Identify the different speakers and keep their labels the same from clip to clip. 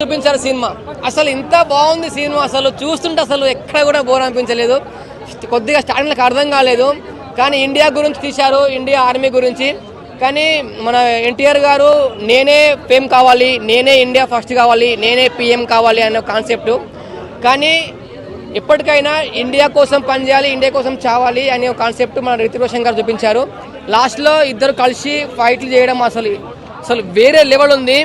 Speaker 1: చూపించారు సినిమా. అసలు ఇంత బాగుంది సినిమా, అసలు చూస్తుంటే అసలు ఎక్కడ కూడా బోర్ అనిపించలేదు. కొద్దిగా స్టార్టింగ్కి అర్థం కాలేదు, కానీ ఇండియా గురించి తీశారు, ఇండియా ఆర్మీ గురించి. కానీ మన ఎన్టీఆర్ గారు నేనే ఫేమ్ కావాలి, నేనే ఇండియా ఫస్ట్ కావాలి, నేనే పిఎం కావాలి అనే కాన్సెప్ట్. కానీ ఎప్పటికైనా ఇండియా కోసం పనిచేయాలి, ఇండియా కోసం చావాలి అనే కాన్సెప్ట్ మన రితిక్ రోషన్ గారు చూపించారు. లాస్ట్లో ఇద్దరు కలిసి ఫైట్లు చేయడం అసలు అసలు వేరే లెవెల్ ఉంది.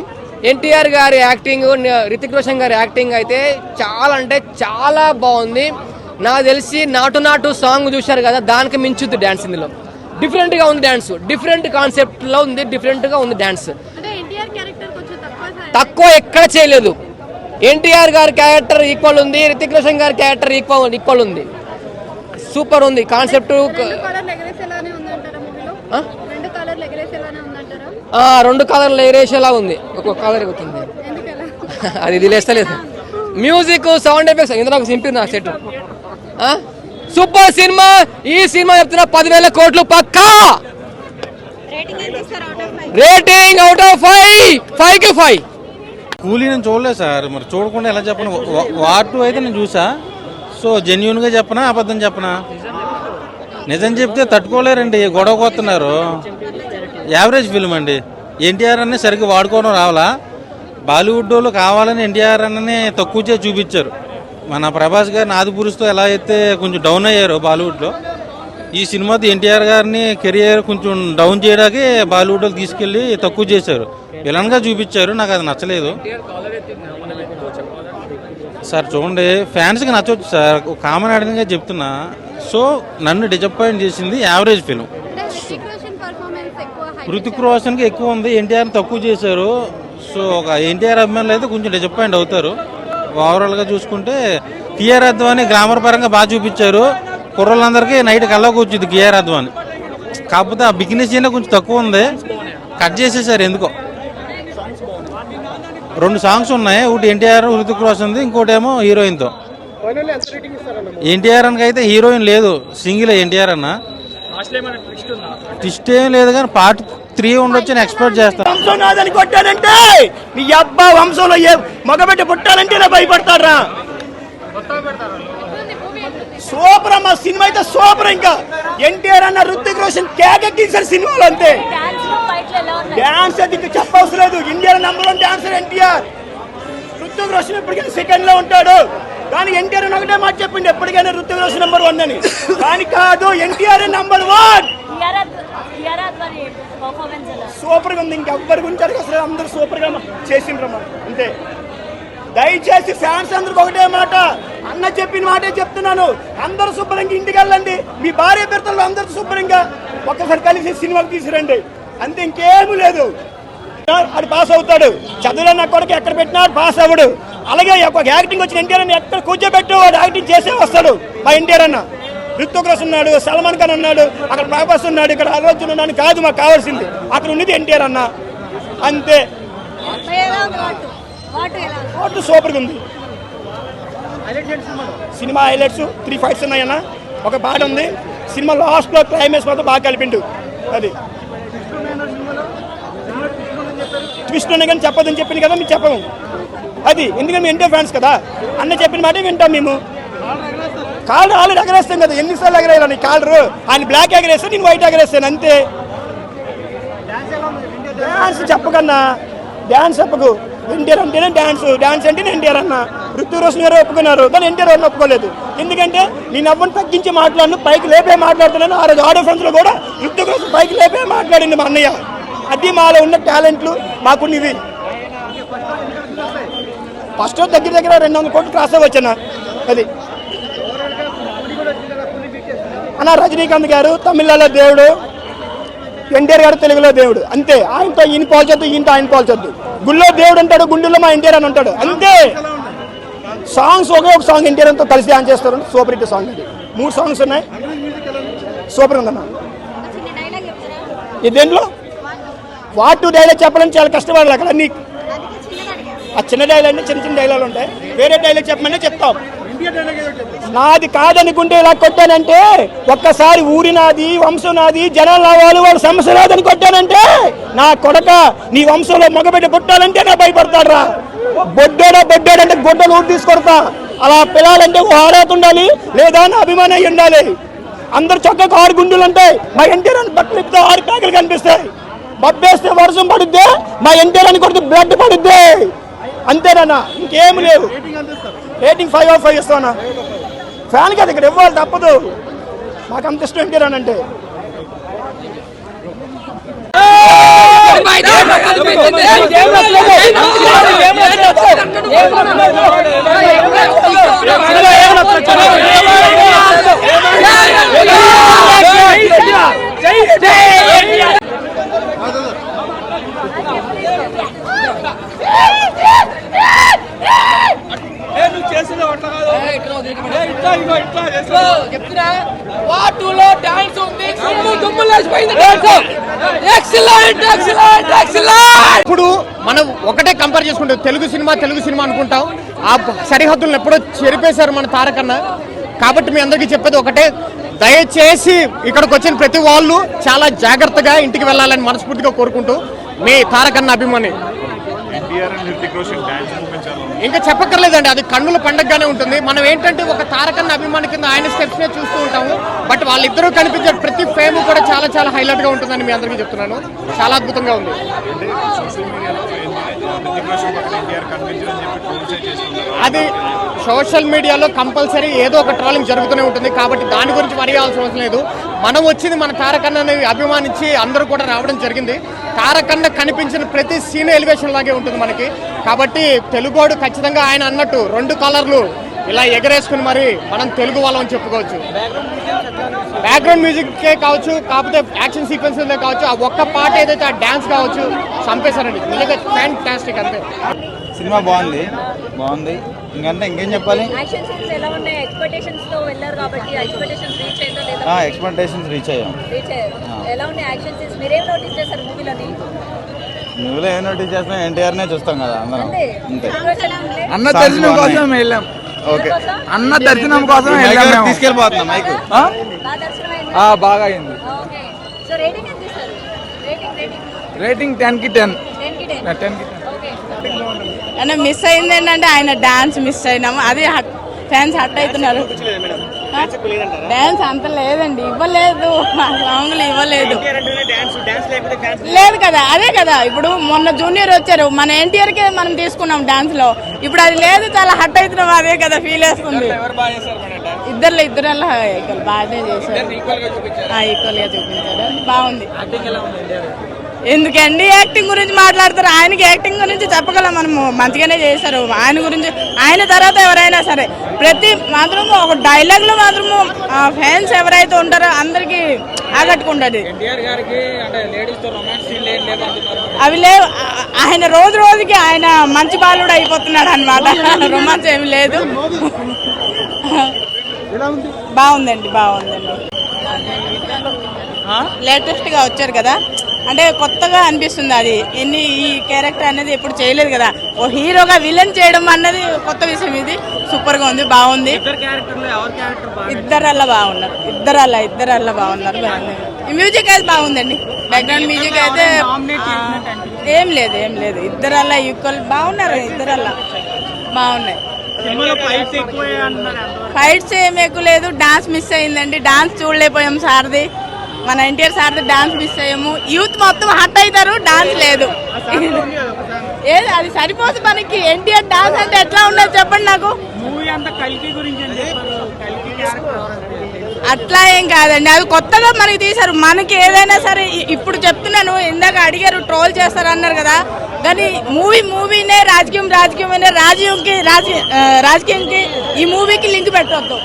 Speaker 1: ఎన్టీఆర్ గారి యాక్టింగ్, రితిక్ రోషన్ గారి యాక్టింగ్ అయితే చాలా అంటే చాలా బాగుంది. నాకు తెలిసి నాటు నాటు సాంగ్ చూశారు కదా, దానికి మించుద్ది డ్యాన్స్. ఇందులో డిఫరెంట్గా ఉంది డ్యాన్స్, డిఫరెంట్ కాన్సెప్ట్లో ఉంది, డిఫరెంట్గా ఉంది డ్యాన్స్. తక్కువ ఎక్కడ చేయలేదు. ఎన్టీఆర్ గారి క్యారెక్టర్ ఈక్వల్ ఉంది, రితిక్ రోషన్ గారి క్యారెక్టర్ ఈక్వల్ ఉంది. సూపర్ ఉంది కాన్సెప్ట్. రెండు కలర్లు ఎగరేసేలా ఉంది, ఒక్కొక్క కలర్ ఎగుతుంది, అది ఇది లేస్తలేదు. మ్యూజిక్, సౌండ్ ఎఫెక్ట్స్ ఇందులో నాకు సింపుల్ నా సెట్. Super cinema. ఈ సినిమా చెప్తున్నా 10,000 కోట్లు పక్కా. రేటింగ్ అవుట్ ఆఫ్ 5కి 5.
Speaker 2: కూలీ నేను చూడలేదు సార్, మరి చూడకుండా ఎలా చెప్పను. వార్ 2 అయితే నేను చూసా. సో జెన్యున్గా చెప్పనా అబద్ధం చెప్పనా? నిజం చెప్తే తట్టుకోలేరండి, గొడవ కొస్తున్నారు. యావరేజ్ ఫిల్మ్ అండి. ఎన్టీఆర్ అన్నీ సరిగ్గా వాడుకోవడం రావాలా. బాలీవుడ్ వాళ్ళు కావాలని ఎన్టీఆర్ అన్నని తక్కువ చేసి చూపించారు. మన ప్రభాస్ గారిని ఆదిపురుషుతో ఎలా అయితే కొంచెం డౌన్ అయ్యారు బాలీవుడ్లో, ఈ సినిమాతో ఎన్టీఆర్ గారిని కెరియర్ కొంచెం డౌన్ చేయడానికి బాలీవుడ్ వాళ్ళు తీసుకెళ్ళి తక్కువ చేశారు, విలన్గా చూపించారు. నాకు అది నచ్చలేదు సార్. చూడండి, ఫ్యాన్స్కి నచ్చవచ్చు సార్, కామన్ ఆడినగా చెప్తున్నా. సో నన్ను డిసప్పాయింట్ చేసింది యావరేజ్ ఫిల్మ్. రుతిక్ రోషన్కి ఎక్కువ ఉంది, ఎన్టీఆర్ని తక్కువ చేశారు. సో ఒక ఎన్టీఆర్ అభిమానులు అయితే కొంచెం డిసప్పాయింట్ అవుతారు. ఓవరాల్గా చూసుకుంటే కియారా అద్వానీ గ్రామర్ పరంగా బాగా చూపించారు. కుర్రోళ్ళందరికీ నైట్ కల్లోకి వచ్చింది కియారా అద్వానీ. కాకపోతే ఆ బిగినెస్ అయినా కొంచెం తక్కువ ఉంది, కట్ చేసేసారు ఎందుకో. 2 సాంగ్స్ ఉన్నాయి, ఒకటి ఎన్టీఆర్ రుతిక్ రోషన్, ఇంకోటి ఏమో హీరోయిన్తో. ఎన్టీఆర్ అన్నకి అయితే హీరోయిన్ లేదు, సింగిల్ ఎన్టీఆర్ అన్న. ట్విస్ట్ ఏం లేదు, కానీ పార్ట్ 3 ఉండొచ్చు అని ఎక్స్పెక్ట్ చేస్తాను.
Speaker 3: వంశం నాదని కొట్టానంటే మీ అబ్బా వంశంలో ఏ మగబెట్టి పుట్టాలంటే ఇలా భయపడతారా? సూపర్ అమ్మా, సినిమా అయితే సూపర్. ఇంకా ఎన్టీఆర్ అన్న రుతిక్ రోషన్ కేకెక్కించారు సినిమాలో, అంతే. డాన్స్ అది ఇంకా చెప్పవసరం లేదు. India number 1 dancer NTR. Ruthik Roshan ఎప్పటికైనా సెకండ్ లో ఉంటాడు, కానీ ఎన్టీఆర్ ఒకటే మాట చెప్పింది, ఎప్పటికైనా రుతిక్ రోషన్ నెంబర్ 1 అని. కానీ కాదు, ఎన్టీఆర్ నెంబర్ 1. సూపర్ గా ఉంది, ఇంకెవ్వరి గురించి అసలు అందరూ సూపర్ గా చేసిండ్రమ్మా, అంతే. దయచేసి ఫ్యాన్స్ అందరికి ఒకటే మాట, అన్న చెప్పిన మాటే చెప్తున్నాను, అందరూ శుభ్రంగా ఇంటికి వెళ్ళండి, మీ భార్య భర్తలు అందరూ శుభ్రంగా ఒక్కసారి కలిసి సినిమాకి తీసుకురండి, అంతే. ఇంకేమీ లేదు. అది పాస్ అవుతాడు, చదువులో నా కొడుకు ఎక్కడ పెట్టినా పాస్ అవ్వడు. అలాగే ఒక యాక్టింగ్ వచ్చిన ఎన్టీఆర్ అన్న ఎక్కడ కూర్చోబెట్టు, వాడు యాక్టింగ్ చేసే వస్తాడు. మా ఎన్టీఆర్ అన్న రితిక్ రోషన్ ఉన్నాడు, సల్మాన్ ఖాన్ ఉన్నాడు, అక్కడ ప్రభాస్ ఉన్నాడు, ఇక్కడ అల్లు అర్జున్ ఉన్నాడు. కాదు మాకు కావాల్సింది, అక్కడ ఉన్నది ఎన్టీఆర్ అన్న, అంతే. సూపర్గా ఉంది సినిమా. హైలైట్స్ 3 ఫైట్స్ ఉన్నాయన్న, ఒక పాట ఉంది. సినిమా లాస్ట్ లో క్లైమాక్స్ మాత్రం బాగా కలిపిండు. అది ట్విస్ట్ ఉన్నాయి కానీ చెప్పదని చెప్పింది కదా, మేము చెప్పము. అది ఎందుకంటే మేము ఎన్టీఆర్ ఫ్యాన్స్ కదా, అన్న చెప్పిన మాట వింటాం మేము. కాళ్ళు ఆల్రెడీ ఎగరేస్తాం కదా, ఎన్నిసార్లు ఎగరేయాలని కాళ్ళు. ఆయన బ్లాక్ ఎగరేస్తాను, నేను వైట్ ఎగరేస్తాను, అంతే. డ్యాన్స్ చెప్పకన్నా, డ్యాన్స్ చెప్పకు. ఎన్టీఆర్ అంటేనే డ్యాన్స్, డ్యాన్స్ అంటేనే ఎన్టీఆర్ అన్న. రుతిక్ రోషన్ గారు ఒప్పుకున్నారు, కానీ ఎన్టీఆర్ వాళ్ళని ఒప్పుకోలేదు. ఎందుకంటే నేను అవ్వని తగ్గించి మాట్లాడను, పైకి లేపే మాట్లాడుతున్నాను. ఆ రోజు ఆడియో ఫ్రెండ్స్లో కూడా రుతిక్ రోషన్ పైకి లేపే మాట్లాడింది మా అన్నయ్య. అది మాలో ఉన్న టాలెంట్లు మాకున్నవి. ఫస్ట్ దగ్గర 200 కోట్లు క్రాస్ అవ్వచ్చన్న. అది అన్న రజనీకాంత్ గారు తమిళలో దేవుడు, ఎన్టీఆర్ గారు తెలుగులో దేవుడు, అంతే. ఆయనతో ఈయన పోల్చొద్దు, ఈయనతో ఆయన పోల్చొద్దు. గుళ్ళో దేవుడు ఉంటాడు, గుండెల్లో మా ఎన్టీఆర్ అని ఉంటాడు, అంతే. సాంగ్స్ ఒకే ఒక సాంగ్ ఎన్టీఆర్తో కలిసి డాన్స్ చేస్తారు, సూపర్ హిట్ సాంగ్. అది 3 సాంగ్స్ ఉన్నాయి, సూపర్ ఉందన్న. ఈ దేంట్లో వార్ 2 డైలాగ్ చెప్పాలని చాలా కష్టపడాలి అక్కడ. అన్ని ఆ చిన్న డైలాగ్ అంటే చిన్న డైలాగులు ఉంటాయి, వేరే డైలాగ్ చెప్పమని చెప్తాం. నాది కాదనుకుంటే ఇలా కొట్టానంటే, ఒక్కసారి ఊరి నాది, వంశం నాది, జనాలు నా వాళ్ళు, వాళ్ళ సమస్య రాదని కొట్టానంటే నా కొడక నీ వంశంలో మగబిడ్డ పుట్టాలంటే నా భయపడతాడురా. బొడ్డోడంటే గుడ్డలు ఊడి తీసుకొడతా. అలా పిల్లలంటే ఆరాత ఉండాలి, లేదా నా అభిమానం అయి ఉండాలి. అందరు చక్కగా 6 గుండులు ఉంటాయి, మా ఎన్టీఆర్ అని బట్టలు ఇస్తే 6 ప్యాకెలు కనిపిస్తాయి. బబ్బేస్తే వర్షం పడుద్ది, మా ఎన్టీఆర్ అని కొడితే బ్లడ్ పడుద్ది. అంతేనా, ఇంకేం లేవు. రేటింగ్ 5/5 ఇస్తానా. ఫ్యాన్ కదా ఇక్కడ ఇవ్వాలి, తప్పదు. మాకు అంత ఇష్టం ఎన్టీఆర్ అని అంటే.
Speaker 1: ఇప్పుడు మనం ఒకటే కంపేర్ చేసుకుంటాం, తెలుగు సినిమా అనుకుంటాం. ఆ సరిహద్దులను ఎప్పుడో చెరిపేశారు మన తారకన్న. కాబట్టి మీ అందరికీ చెప్పేది ఒకటే, దయచేసి ఇక్కడికి వచ్చిన ప్రతి వాళ్ళు చాలా జాగ్రత్తగా ఇంటికి వెళ్ళాలని మనస్ఫూర్తిగా కోరుకుంటూ, మీ తారకన్న అభిమాని. ఇంకా చెప్పక్కర్లేదండి, అది కన్నుల పండగగానే ఉంటుంది. మనం ఏంటంటే ఒక తారకన్న అభిమాని కింద ఆయన స్టెప్స్ నే చూస్తూ ఉంటాము. బట్ వాళ్ళిద్దరూ కనిపించే ప్రతి ఫేమ్ కూడా చాలా చాలా హైలైట్ గా ఉంటుందని మీ అందరికీ చెప్తున్నాను. చాలా అద్భుతంగా ఉంది. అది సోషల్ మీడియాలో కంపల్సరీ ఏదో ఒక ట్రోలింగ్ జరుగుతూనే ఉంటుంది. కాబట్టి దాని గురించి వరి అవ్వాల్సిన అవసరం లేదు. మనం వచ్చింది మన తారకన్నని అభిమానించి అందరూ కూడా రావడం జరిగింది. తారకన్న కనిపించిన ప్రతి సీన్ ఎలివేషన్ లాగే ఉంటుంది మనకి. కాబట్టి తెలుగోడు ఖచ్చితంగా ఆయన అన్నట్టు 2 కలర్లు ఇలా ఎగరేసుకుని మరి మనం తెలుగు వాళ్ళని చెప్పుకోవచ్చు. బ్యాక్గ్రౌండ్ మ్యూజిక్కే కావచ్చు, కాకపోతే యాక్షన్ సీక్వెన్స్లే కావచ్చు, ఆ ఒక్క పాట ఏదైతే ఆ డాన్స్ కావచ్చు, చంపేశారండి. నిజంగా ఫ్యాంటాస్టిక్. అంతే.
Speaker 4: సినిమా బాగుంది. ఇంకంటే ఇంకేం చెప్పాలి. ఎక్స్పెక్టేషన్స్ రీచ్ అయ్యాం. నువ్వులో ఏం నోటీస్ చేస్తాం, ఎన్టీఆర్నే చూస్తాం కదా అందరం. అంతే.
Speaker 5: అన్న దర్శనం కోసం వెళ్ళాం.
Speaker 4: ఓకే,
Speaker 5: అన్న దర్శనం కోసం వెళ్ళాం.
Speaker 4: తీసుకెళ్ళిపోతున్నాం మైకు.
Speaker 5: బాగా అయింది. రేటింగ్ 10కి 10.
Speaker 6: అంటే మిస్ అయింది ఏంటంటే ఆయన డాన్స్ మిస్ అయినాము. అది ఫ్యాన్స్ హట్ అవుతున్నారు. డాన్స్ అంత లేదండి, ఇవ్వలేదు. సాంగ్లు ఇవ్వలేదు. లేదు కదా, అదే కదా. ఇప్పుడు మొన్న జూనియర్ వచ్చారు, మన ఎన్టీఆర్కే మనం తీసుకున్నాం డాన్స్ లో. ఇప్పుడు అది లేదు, చాలా హట్ అవుతున్నాం. అదే కదా ఫీల్ వేస్తుంది. ఇద్దరు బాగానే చేశారు. ఈక్వల్ గా చూపించారు. బాగుంది. ఎందుకండి యాక్టింగ్ గురించి మాట్లాడతారు? ఆయనకి యాక్టింగ్ గురించి చెప్పగలం మనము. మంచిగానే చేశారు. ఆయన గురించి, ఆయన తర్వాత ఎవరైనా సరే ప్రతి మాత్రము ఒక డైలాగ్ లో మాత్రము ఫ్యాన్స్ ఎవరైతే ఉంటారో అందరికి ఆకట్టుకుంటది. అవి లేవు. ఆయన రోజుకి ఆయన మంచి బాలుడు అయిపోతున్నాడు అనమాట. రొమాన్స్ ఏమి లేదు. బాగుందండి. లేటెస్ట్ గా వచ్చారు కదా, అంటే కొత్తగా అనిపిస్తుంది. అది ఈ క్యారెక్టర్ అనేది ఎప్పుడు చేయలేదు కదా. ఓ హీరోగా విలన్ చేయడం అన్నది కొత్త విషయం. ఇది సూపర్ గా ఉంది, బాగుంది. ఇద్దరల్లా బాగున్నారు. మ్యూజిక్ అయితే బాగుందండి. బ్యాక్గ్రౌండ్ మ్యూజిక్ అయితే ఏం లేదు. ఇద్దరల్లా ఈక్వల్ బాగున్నారు. ఇద్దరల్లా బాగున్నాయి. ఫైట్స్ ఏం ఎక్కువ లేదు. డాన్స్ మిస్ అయిందండి. డాన్స్ చూడలేకపోయాం సార్ది. మన ఎన్టీఆర్ సార్ది డాన్స్ మిస్ అయ్యాము. యూత్ మొత్తం హట్ అవుతారు, డాన్స్ లేదు. ఏది అది సరిపోదు మనకి. ఎన్టీఆర్ డాన్స్ అంటే ఎట్లా ఉండదు చెప్పండి నాకు. అట్లా ఏం కాదండి, అది కొత్తగా మనకి తీశారు. మనకి ఏదైనా సరే ఇప్పుడు చెప్తున్నాను, ఇందాక అడిగారు ట్రోల్ చేస్తారు అన్నారు కదా. కానీ మూవీనే రాజకీయమైనా రాజకీయంకి ఈ మూవీకి లింక్ పెట్టవద్దు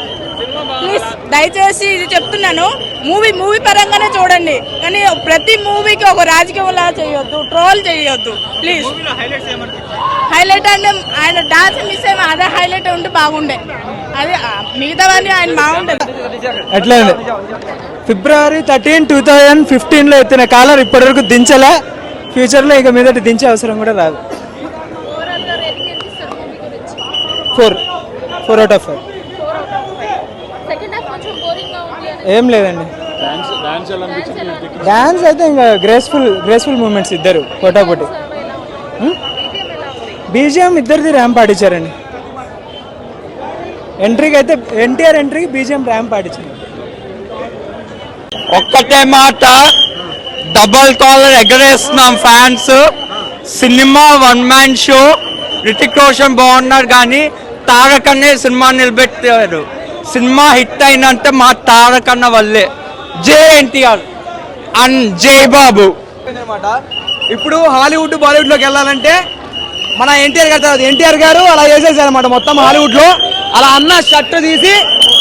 Speaker 6: ప్లీజ్. దయచేసి ఇది చెప్తున్నాను. మూవీ పరంగానే చూడండి, కానీ ప్రతి మూవీకి ఒక రాజకీయంలా చేయొద్దు, ట్రోల్ చేయొద్దు ప్లీజ్. హైలైట్ అంటే ఆయన డాన్స్ మిస్ అయ్యి అదే హైలైట్ ఉంటే బాగుండే. అదే మిగతావన్నీ ఆయన బాగుండేది.
Speaker 5: ఎట్లా February 13, 2015 ఎత్తిన కాలర్ ఇప్పటివరకు దించలే. ఫ్యూచర్లో ఇక మీదటి దించే అవసరం కూడా రాదు. 4 out of 5. ఏం లేదండి. డాన్స్ అయితే ఇంకా గ్రేస్ఫుల్ మూమెంట్స్ ఇద్దరు పోటాపోటీ. బీజిఎం ఇద్దరిది ర్యాంప్ ఆడించారండి. ఎంట్రీకి అయితే ఎన్టీఆర్ ఎంట్రీకి బీజిఎం ర్యాంప్ ఆడించారు.
Speaker 7: ఒక్కటే మాట, డబల్ కాలర్ ఎగరేస్తున్నాం fans. Cinema 1 man show. Hrithik Roshan బాగున్నారు కానీ తారకన్నే సినిమా నిలబెట్టారు. సినిమా హిట్ అయినంటే మా తారకన్న వల్లే. జై ఎన్టీఆర్ అండ్ జై బాబు.
Speaker 5: ఇప్పుడు హాలీవుడ్ బాలీవుడ్లోకి వెళ్ళాలంటే మన ఎన్టీఆర్ గారు అలా చేసేసారు అనమాట. మొత్తం హాలీవుడ్లో అలా అన్న షర్ట్ తీసి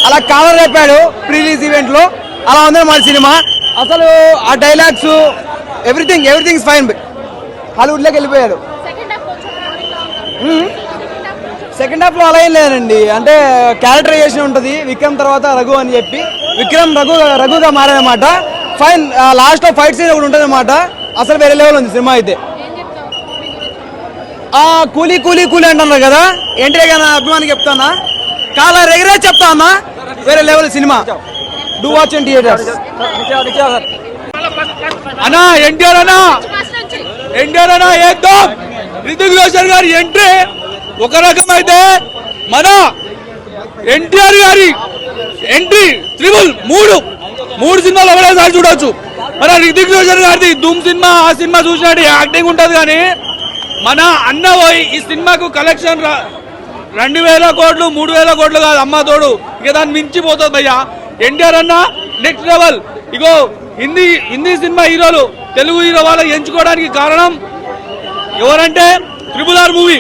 Speaker 5: అలా కాలర్ రేపాడు ప్రీ రిలీజ్ ఈవెంట్లో. అలా ఉంది మన సినిమా. అసలు ఆ డైలాగ్స్ ఎవ్రీథింగ్ ఫైన్. హాలీవుడ్లోకి వెళ్ళిపోయారు. సెకండ్ హాఫ్లో అలా ఏం లేదండి. అంటే క్యారెక్టరైజేషన్ ఉంటుంది. విక్రమ్ తర్వాత రఘు అని చెప్పి విక్రమ్ రఘుగా మారారనమాట. ఫైన్. లాస్ట్లో ఫైట్ సీన్ ఒకటి ఉంటుంది అనమాట. అసలు వేరే లెవెల్ ఉంది సినిమా అయితే. కూలీ అంటున్నారు కదా, ఎన్టీఆర్ గారి అభిమానికి చెప్తానా, కాలా రెగ్యులర్ చెప్తా అన్నా, వేరే level cinema. Do watch in theatres.
Speaker 7: అన్నా ఎన్టీఆర్ అన్నా ఏదో రితిక్ రోషన్ గారి ఎంట్రీ ఒక రకం అయితే, మన ఎన్టీఆర్ గారి ఎంట్రీ త్రిబుల్ మూడు సినిమాలు ఒకటేసారి చూడొచ్చు. మన రితిక్ రోషన్ గారిది ధూమ్ సినిమా, ఆ సినిమా చూసినట్టు యాక్టింగ్ ఉంటుంది కానీ మన అన్న పోయి ఈ సినిమాకు కలెక్షన్ 2000 కోట్లు 3000 కోట్లు కాదు అమ్మ తోడు, ఇక దాన్ని మించిపోతుంది భయ్యా. ఎన్టీఆర్ అన్న నెక్స్ట్ లెవెల్. ఇగో హిందీ సినిమా హీరోలు తెలుగు హీరో వాళ్ళకి ఎంచుకోవడానికి కారణం ఎవరంటే RRR మూవీ,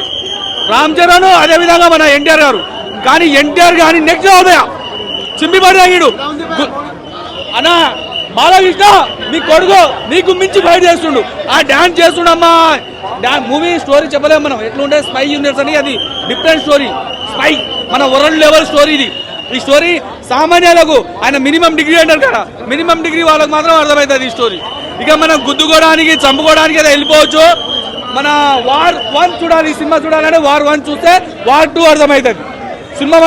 Speaker 7: రామ్ చరణ్, అదేవిధంగా మన ఎన్టీఆర్ గారు. కానీ ఎన్టీఆర్ గాని నెక్స్ట్ లెవెల్ భయ్యా. చింపి పడ్డాడు అన్న. బాలకృష్ణ మీ కొడుకు నీకు మించి ఫైట్ చేస్తుండు, ఆ డాన్స్ చేస్తుండమ్మా. మూవీ స్టోరీ చెప్పలేము మనం ఎట్లుంటే. స్పై యూనివర్స్ అని అది డిఫరెంట్ స్టోరీ. స్పై మన వరల్డ్ లెవెల్ స్టోరీ ఇది. ఈ స్టోరీ సామాన్యులకు ఆయన మినిమం డిగ్రీ అంటారు కదా, మినిమం డిగ్రీ వాళ్ళకి మాత్రం అర్థమవుతుంది ఈ స్టోరీ. ఇక మనం గుద్దుకోవడానికి చంపుకోవడానికి అయితే వెళ్ళిపోవచ్చు. మన వార్ 1 చూడాలి, ఈ సినిమా చూడాలంటే వార్ 1 చూస్తే వార్ 2 అర్థమవుతుంది. సినిమా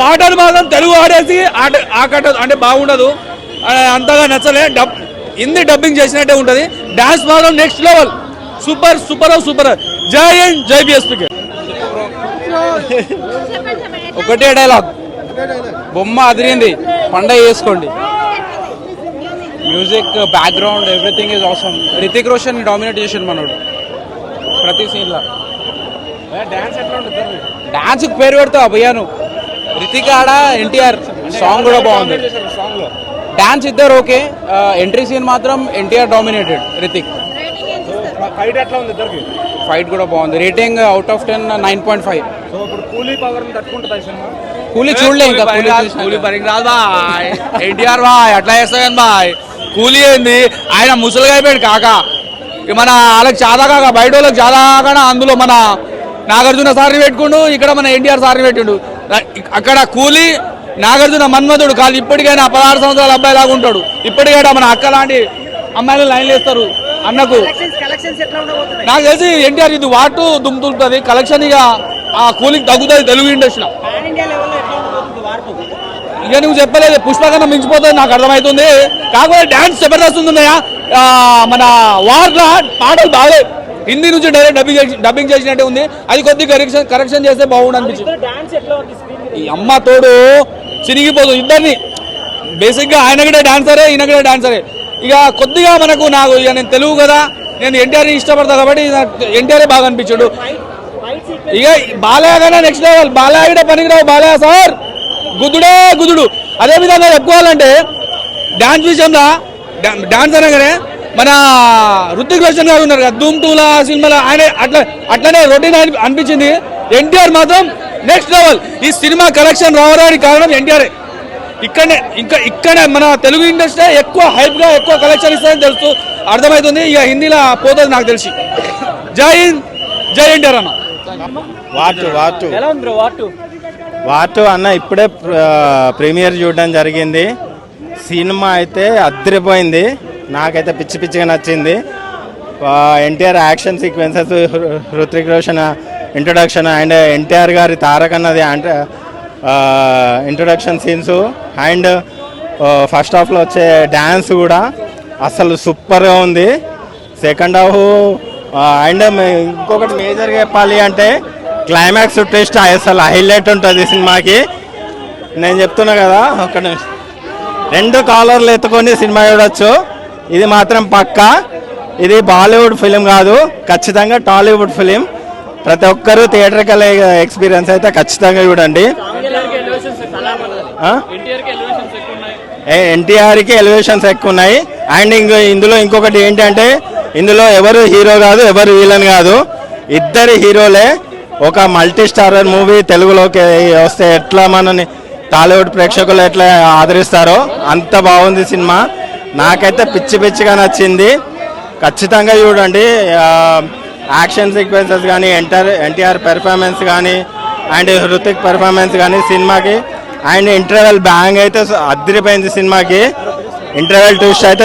Speaker 7: పాటలు మాత్రం తెలుగు ఆడేసి అంటే బాగుండదు, అంతగా నచ్చలే. హిందీ డబ్బింగ్ చేసినట్టే ఉంటుంది. డాన్స్ మాత్రం నెక్స్ట్ లెవెల్. సూపర్. జై హింద్, జై బిఎస్పీకి.
Speaker 5: ఒకటే డైలాగ్, బొమ్మ అదిరింది, పండగ చేసుకోండి. Music, background, everything is awesome. Hrithik Roshan dominate చేసిండు మనోడు ప్రతి సీన్లో. డాన్స్ పేరు పెడతావు భయ్యాను. రితిక్ ఆడ ఎన్టీఆర్ సాంగ్ కూడా బాగుంది. డాన్స్ ఇద్దరు ఓకే. ఎంట్రీ సీన్ మాత్రం ఎన్టీఆర్ డామినేటెడ్, రితిక్.
Speaker 3: ఫైట్ ఎట్లా ఉంది ఇద్దరికి?
Speaker 5: ఫైట్ కూడా బాగుంది. Rating out of 10 9.5.
Speaker 3: సో ఇప్పుడు కూలీ పవర్ తట్టుకుంటుంది సినిమా.
Speaker 5: కూలీ చూడలే ఇంకా.
Speaker 7: కూలీ పనికి రాదు బాయ్. ఎన్టీఆర్ బాయ్ అట్లా చేస్తాను బాయ్. కూలీ ఏంది, ఆయన ముసలిగా అయిపోయాడు కాక. మన వాళ్ళకి చాలా కాక, బయట వాళ్ళకి చాలా కాక. అందులో మన నాగార్జున సార్ని పెట్టుకుండు, ఇక్కడ మన ఎన్టీఆర్ సార్ని పెట్టిండు. అక్కడ కూలీ నాగార్జున మన్మధుడు కాదు. ఇప్పటికైనా 16 సంవత్సరాల అబ్బాయి లాగా ఉంటాడు. ఇప్పటికైనా మన అక్క లాంటి అమ్మాయిలు లైన్లు వేస్తారు అన్నకు. నాకు తెలిసి ఎన్టీఆర్ ఇది వాటు దుమ్ముతుంటుంది కలెక్షన్. ఇక ఆ కూలికి తగ్గుతుంది తెలుగు ఇండస్ట్రీలో. ఇక నువ్వు చెప్పలేదు, పుష్ప కన్నా మించిపోతుంది నాకు అర్థమవుతుంది. కాకపోతే డాన్స్ జబర్దస్త్ ఉందయ్యా. మన వార్లో పాటలు బాగాలేదు. హిందీ నుంచి డైరెక్ట్ డబ్బింగ్ చేసినట్టే ఉంది. అది కొద్దిగా కరెక్షన్ చేస్తే బాగుండు అనిపించింది. ఈ అమ్మ తోడు చిరిగిపోదు ఇద్దరిని. బేసిక్గా ఆయన కూడా డాన్సరే, ఈయన కూడా డాన్సరే. ఇక కొద్దిగా నాకు ఇక నేను తెలుగు కదా, నేను ఎన్టీఆర్ని ఇష్టపడతా కాబట్టి ఎన్టీఆరే బాగా అనిపించాడు. ఇక బాలయ్య కన్నా నెక్స్ట్ లెవెల్. బాలయ్య కూడా పనికిరావు. బాలయ్య సార్ గుద్దుడు. అదేవిధంగా చెప్పుకోవాలంటే డాన్స్ విషయంలో, డాన్స్ అనగానే మన రుతిక్ రోషన్ గారు ఉన్నారు కదా, ధూమ్ 2 సినిమాలో ఆయన అట్లనే రొటీన్ అనిపించింది. ఎన్టీఆర్ మాత్రం నెక్స్ట్ లెవెల్. ఈ సినిమా కలెక్షన్ రావడానికి కారణం ఎన్టీఆర్. ఇక్కడే మన తెలుగు ఇండస్ట్రీ ఎక్కువ హైప్ గా ఎక్కువ కలెక్షన్ ఇస్తుందని తెలుసు, అర్థమవుతుంది. ఇక హిందీలో పోతుంది నాకు తెలిసి. జై హింద్, జై ఎన్టీఆర్ అన్న.
Speaker 4: వాటు అన్న ఇప్పుడే ప్రీమియర్ చూడడం జరిగింది. సినిమా అయితే అద్దరిపోయింది. నాకైతే పిచ్చిగా నచ్చింది. NTR action sequences, Hrithik Roshan introduction and NTR గారి తారక్ అన్నది ఇంట్రొడక్షన్ సీన్స్ అండ్ ఫస్ట్ హాఫ్లో వచ్చే డ్యాన్స్ కూడా అసలు సూపర్గా ఉంది. సెకండ్ హాఫ్ అండ్ ఇంకొకటి మేజర్గా చెప్పాలి అంటే క్లైమాక్స్ ట్విస్ట్ అసలు హైలైట్ ఉంటుంది సినిమాకి. నేను చెప్తున్నా కదా, ఒక 2 కాలర్లు ఎత్తుకొని సినిమా చూడొచ్చు. ఇది మాత్రం పక్కా. ఇది బాలీవుడ్ ఫిలిం కాదు, ఖచ్చితంగా టాలీవుడ్ ఫిలిం. ప్రతి ఒక్కరూ థియేటర్కల్ ఎక్స్పీరియన్స్ అయితే ఖచ్చితంగా చూడండి. ఎన్టీఆర్కి ఎలివేషన్స్ ఎక్కువ ఉన్నాయి. అండ్ ఇందులో ఇంకొకటి ఏంటంటే ఇందులో ఎవరు హీరో కాదు, ఎవరు విలన్ కాదు, ఇద్దరు హీరోలే. ఒక మల్టీ స్టారర్ మూవీ తెలుగులోకి వస్తే ఎట్లా మనని టాలీవుడ్ ప్రేక్షకులు ఎట్లా ఆదరిస్తారో అంత బాగుంది సినిమా. నాకైతే పిచ్చి పిచ్చిగా నచ్చింది. ఖచ్చితంగా చూడండి. యాక్షన్ సీక్వెన్సెస్ కానీ, ఎన్టీఆర్ పెర్ఫార్మెన్స్ కానీ, అండ్ హృతిక్ పెర్ఫార్మెన్స్ కానీ సినిమాకి. అండ్ ఇంటర్వెల్ బ్యాంగ్ అయితే అదిరిపోయింది సినిమాకి. ఇంటర్వెల్ ట్విస్ట్ అయితే